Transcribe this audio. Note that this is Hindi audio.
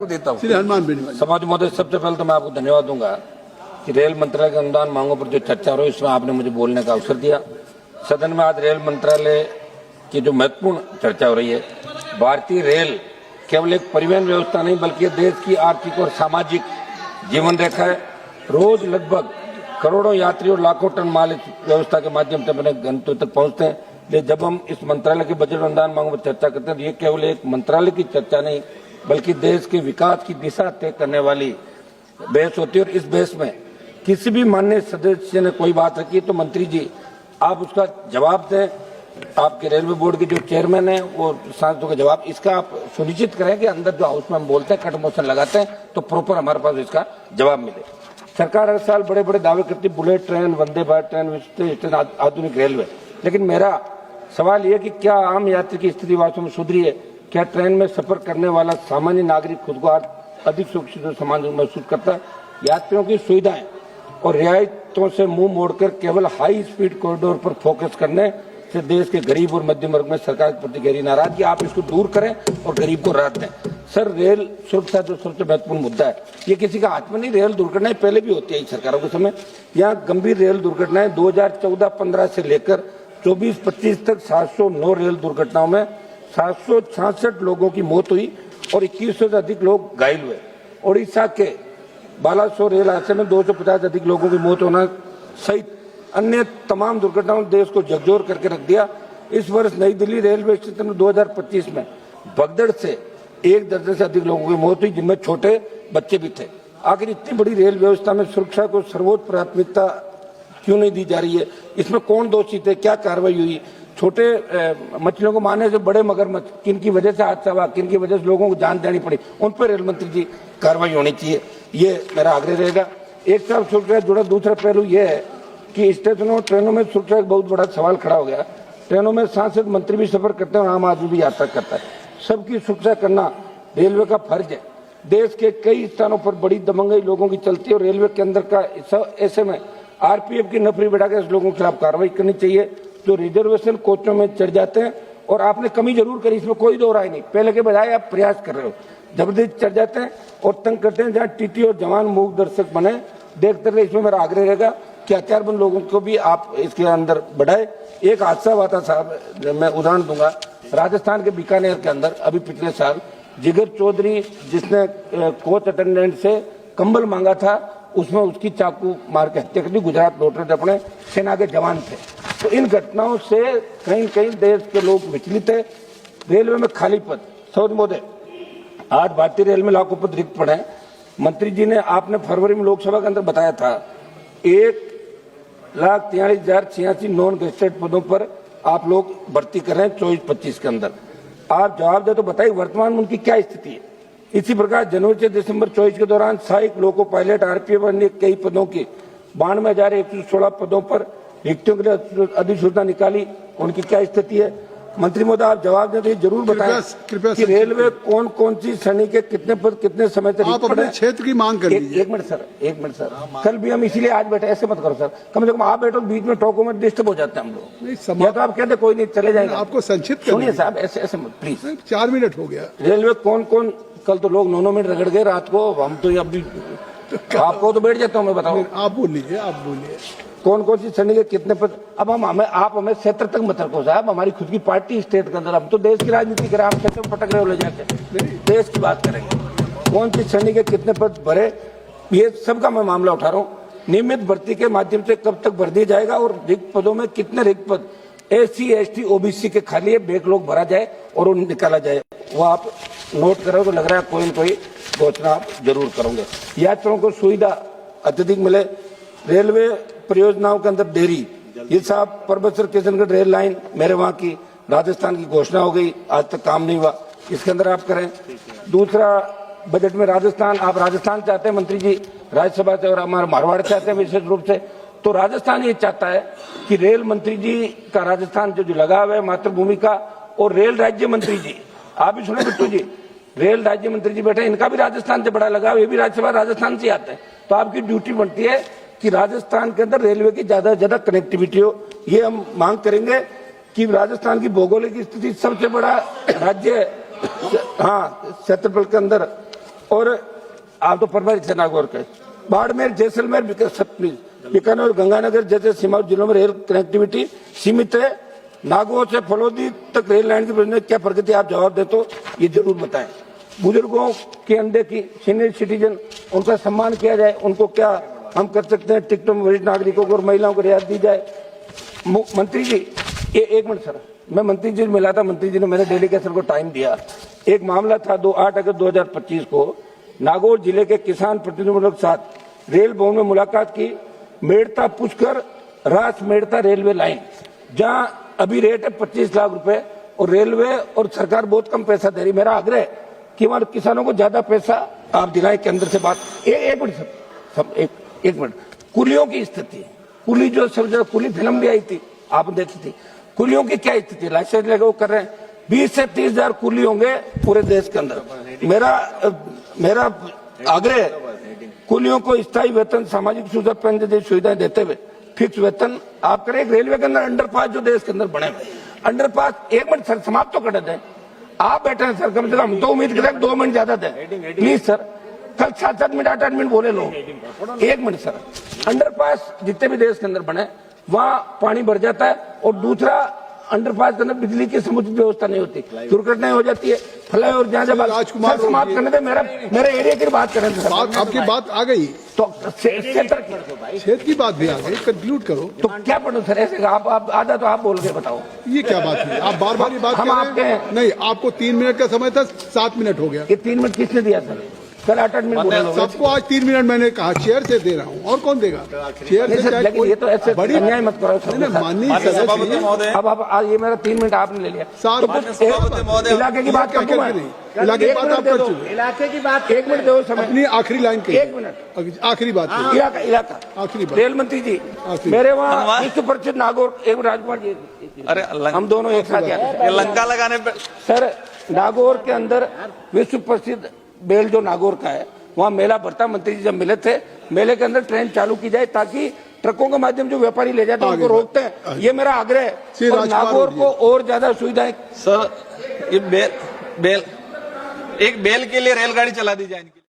देता हूँ। समाज महोदय, सबसे पहले तो मैं आपको धन्यवाद दूंगा कि रेल मंत्रालय के अनुदान मांगों पर जो चर्चा हो रही है, इसमें आपने मुझे बोलने का अवसर दिया। सदन में आज रेल मंत्रालय की जो महत्वपूर्ण चर्चा हो रही है, भारतीय रेल केवल एक परिवहन व्यवस्था नहीं बल्कि देश की आर्थिक और सामाजिक जीवन रेखा है। रोज लगभग करोड़ों यात्री और लाखों टन माल इस व्यवस्था के माध्यम से अपने गंतव्य तक पहुंचते हैं। लेकिन जब हम इस मंत्रालय के बजट अनुदान मांगों पर चर्चा करते हैं तो ये केवल एक मंत्रालय की चर्चा नहीं बल्कि देश के विकास की दिशा तय करने वाली बहस होती है। और इस बहस में किसी भी माननीय सदस्य ने कोई बात रखी तो मंत्री जी आप उसका जवाब दें। आपके रेलवे बोर्ड के जो चेयरमैन है वो सांसदों का जवाब, इसका आप सुनिश्चित करें कि अंदर जो हाउस में हम बोलते हैं, कट मोशन लगाते हैं, तो प्रॉपर हमारे पास इसका जवाब मिले। सरकार हर साल बड़े बड़े दावे करती है, bullet train, Vande Bharat train, आधुनिक रेलवे। लेकिन मेरा सवाल ये कि क्या आम यात्री की स्थिति वास्तव में सुधरी है? क्या ट्रेन में सफर करने वाला सामान्य नागरिक खुद को अधिक सुरक्षित और समान महसूस करता है? यात्रियों की सुविधाएं और रियायतों से मुंह मोड़कर केवल हाई स्पीड कॉरिडोर पर फोकस करने से देश के गरीब और मध्यम वर्ग में सरकार के प्रति गहरी नाराजगी, आप इसको दूर करें और गरीब को राहत दें। सर, रेल सुरक्षा जो सबसे महत्वपूर्ण मुद्दा है, ये किसी का हाथ में नहीं। रेल दुर्घटनाएं पहले भी होती है सरकारों के समय। यहाँ गंभीर रेल दुर्घटनाएं 2014-15 से लेकर 24-25 तक 709 रेल दुर्घटनाओं में 766 लोगों की मौत हुई और 2100 से अधिक लोग घायल हुए। ओडिशा के बालासोर रेल हादसे में 250 से अधिक लोगों की मौत होना सहित अन्य तमाम दुर्घटनाओं ने देश को झकझोर करके रख दिया। इस वर्ष नई दिल्ली रेलवे स्टेशन में 2025 में भगदड़ से 1 दर्जन से अधिक लोगों की मौत हुई, जिनमें छोटे बच्चे भी थे। आखिर इतनी बड़ी रेल व्यवस्था में सुरक्षा को सर्वोच्च प्राथमिकता क्यों नहीं दी जा रही है? इसमें कौन दोषी थे? क्या कार्रवाई हुई? छोटे मछलियों को मारने से बड़े मगरमच्छ, किन की वजह से हादसा हुआ, किन की वजह से लोगों को जान देनी पड़ी, उन पर रेल मंत्री जी कार्रवाई होनी चाहिए, ये मेरा आग्रह रहेगा। एक तरफ सुरक्षा से जुड़ा दूसरा पहलू यह है कि स्टेशनों और ट्रेनों में सुरक्षा एक बहुत बड़ा सवाल खड़ा हो गया। ट्रेनों में सांसद मंत्री भी सफर करते हैं और आम आदमी भी यात्रा करता है। सबकी सुरक्षा करना रेलवे का फर्ज है। देश के कई स्थानों पर बड़ी दमंगई लोगों की चलती है और रेलवे के अंदर का ऐसे में आरपीएफ की नफरी बढ़ाकर इस लोगों के खिलाफ कार्रवाई करनी चाहिए जो रिजर्वेशन कोचों में चढ़ जाते हैं। और आपने कमी जरूर करी, इसमें कोई दो राय नहीं, पहले के बजाय आप प्रयास कर रहे हो। जबरदस्ती चढ़ जाते हैं और तंग करते हैं। जहाँ टीटी और जवान मूक दर्शक बने देखते रहे, इसमें मेरा आग्रह रहेगा कि हथियारबंद लोगों को भी आप इसके अंदर बढ़ाए। एक हादसा हुआ था साहब, मैं उदाहरण दूंगा, राजस्थान के बीकानेर के अंदर अभी पिछले साल जिगर चौधरी जिसने कोच अटेंडेंट से कंबल मांगा था, उसमें उसकी चाकू मार के हत्या कर दी। गुजरात लौट रहे थे, अपने सेना के जवान थे। तो इन घटनाओं से कहीं कहीं देश के लोग विचलित है। रेलवे में खाली पद, सौद मोदे, आज भारतीय रेल में लाखों पद रिक्त पड़े हैं। मंत्री जी ने, आपने फरवरी में लोकसभा के अंदर बताया था 1,43,086 नॉन गेस्टेड पदों पर आप लोग भर्ती कर रहे हैं 24-25 के अंदर। आप जवाब दे तो बताइए वर्तमान में उनकी क्या स्थिति है? इसी प्रकार जनवरी से दिसंबर 24 के दौरान सहायक लोको पायलट, आरपीएफ अन्य कई पदों की 92,116 पदों पर रिक्तियों के लिए अधिसूचना निकाली, उनकी क्या स्थिति है? मंत्री महोदय, आप जवाब दें तो ये जरूर बताएं कि रेलवे कौन कौन सी श्रेणी के कितने पद कितने समय तक आप अपने क्षेत्र की मांग कर लीजिए। एक मिनट सर, कल भी हम इसीलिए आज बैठे, ऐसे मत करो सर, कम से कम आप बैठो, बीच में टोको में डिस्टर्ब हो जाते हैं हम लोग। या तो आप कहते कोई नहीं चले जाएंगे, आपको संक्षिप्त सुनिए साहब, ऐसे मत प्लीज। 4 मिनट हो गया। रेलवे कौन कौन, कल तो लोग 9 मिनट रगड़ गए रात को, हम तो अभी आपको तो बैठ जाता हूँ मैं, बताओ आप बोलिए, आप बोलिए कौन कौन सी श्रेणी के कितने पद। अब आप हमें क्षेत्र तक मत रखो साहब, हमारी खुद की पार्टी स्टेट के अंदर, हम तो देश की राजनीति करें, आप क्षेत्र में पटक रहे हो ले जाके, देश की बात करेंगे। कौन सी श्रेणी के कितने पद भरे, ये सबका मैं मामला उठा रहा हूँ। नियमित भर्ती के माध्यम से कब तक भर दिया जाएगा और रिक्त पदों में कितने रिक्त पद SC ST OBC के खाली है, बैकलॉग भरा जाए और उन्हें निकाला जाए। वो आप नोट करो तो लग रहा है कोई न कोई घोषणा आप जरूर करोगे। यात्रियों को सुविधा अत्यधिक मिले, रेलवे परियोजनाओं के अंदर देरी, ये साहब परबतसर किशनगढ़ रेल लाइन मेरे वहां की राजस्थान की घोषणा हो गई, आज तक काम नहीं हुआ, इसके अंदर आप करें। दूसरा, बजट में राजस्थान, आप राजस्थान चाहते हैं मंत्री जी राज्यसभा से, और हमारे मारवाड़ चाहते हैं विशेष रूप से। तो राजस्थान ये चाहता है कि रेल मंत्री जी का राजस्थान जो लगाव है मातृभूमि का, और रेल राज्य मंत्री जी, आप भी सुने बिट्टू जी, रेल राज्य मंत्री जी बैठे, इनका भी राजस्थान से बड़ा लगाव, ये भी राज्यसभा राजस्थान से आते हैं। तो आपकी ड्यूटी बनती है कि राजस्थान के अंदर रेलवे की ज्यादा से ज्यादा कनेक्टिविटी हो। ये हम मांग करेंगे कि राजस्थान की भौगोलिक स्थिति सबसे बड़ा राज्य है, हाँ, क्षेत्रफल के अंदर, और आप तो परमार थे नागौर के, बाड़मेर, जैसलमेर, बीकानेर और गंगानगर जैसे सीमांत जिलों में रेल कनेक्टिविटी सीमित है। नागौर से फलोदी तक रेल लाइन की परियोजना क्या प्रगति, आप जवाब दे तो ये जरूर बताएं। बुजुर्गों के अंदर की सीनियर सिटीजन, उनका सम्मान किया जाए, उनको क्या हम कर सकते हैं, टिकटों में वरिष्ठ नागरिकों को और महिलाओं को रियायत दी जाए। मंत्री जी, ये एक मिनट सर, मैं मंत्री जी से मिला था, मंत्री जी ने मेरे डेलीगेशन को टाइम दिया। एक मामला था 8 अगस्त 2025 को नागौर जिले के किसान प्रतिनिधियों के साथ रेल भवन में मुलाकात की। मेड़ता पुष्कर रास मेड़ता रेलवे लाइन, जहां अभी रेट है 25 लाख रुपए और रेलवे और सरकार बहुत कम पैसा दे रही। मेरा आग्रह है कि वहां किसानों को ज्यादा पैसा आप दिलाएं। केंद्र से बात, एक मिनट सब एक मिनट, कुलियों की स्थिति, कुली जो सब कुली फिल्म भी आई थी, आप देखी थी, कुलियों की क्या स्थिति, लाइसेंस लगे वो कर रहे हैं। 20 से 30 हजार कुली होंगे पूरे देश के अंदर। मेरा आग्रह है, कुलियों को स्थायी वेतन, सामाजिक सुरक्षा पेंशन जैसी सुविधाएं देते हुए फिक्स वेतन आप करें। रेलवे के अंदर अंडरपास जो देश के अंदर बने हुए अंडरपास, एक मिनट सर समाप्त तो कर दें, आप बैठे हैं सर, कम से कम तो उम्मीद करें 2 मिनट ज्यादा दें प्लीज सर। कल 7-7 मिनट 8-8 मिनट बोले लोग, 1 मिनट सर। अंडरपास जितने भी देश के अंदर बने वहां पानी भर जाता है, और दूसरा अंडरपास के अंदर बिजली की समुचित व्यवस्था नहीं होती, दुर्घटनाएं हो जाती है। फ्लाईओवर जहां जब राजकुमार समाप्त करने दें, मेरे एरिया की बात करें सर। आपकी बात आ गई तो क्षेत्र की बात भी आ गई, कंक्लूड करो। तो क्या पढ़ो सर, ऐसे आप आधा तो आप बोल के बताओ, ये क्या बात है, आप बार बार ये बात हम कर रहे आपके हैं। नहीं, आपको 3 मिनट का समय था, 7 मिनट हो गया। ये 3 मिनट किसने दिया सर? कल 8-8 मिनट बोले लोग। सबको आज 3 मिनट मैंने कहा, चेयर से दे रहा हूँ, और कौन देगा? चेयर से चाहे लेकिन ये तो ऐसे बड़ी अन्याय मत करो सर। माननीय सदस्य, अब आप ये मेरा 3 मिनट आपने ले लिया। सात इलाके की बात कर दूं मैं? इलाके की बात आप कर चुके, इलाके की बात 1 मिनट दो समय, अपनी आखिरी लाइन की 1 मिनट आखिरी बात करिए। इलाका आखिरी बात। रेल मंत्री जी, मेरे वहाँ विश्व प्रसिद्ध नागौर, एक राजकुमार जी, अरे हम दोनों एक साथ ये लंका लगाने पे सर, नागौर के अंदर विश्व प्रसिद्ध बेल जो नागौर का है, वहाँ मेला भरता। मंत्री जी जब मिले थे, मेले के अंदर ट्रेन चालू की जाए ताकि ट्रकों के माध्यम जो व्यापारी ले जाते हैं उनको रोकते हैं। ये मेरा आग्रह है, और नागौर को और ज्यादा सुविधाएं। सर, ये बेल एक बेल के लिए रेलगाड़ी चला दी जाए इनकी।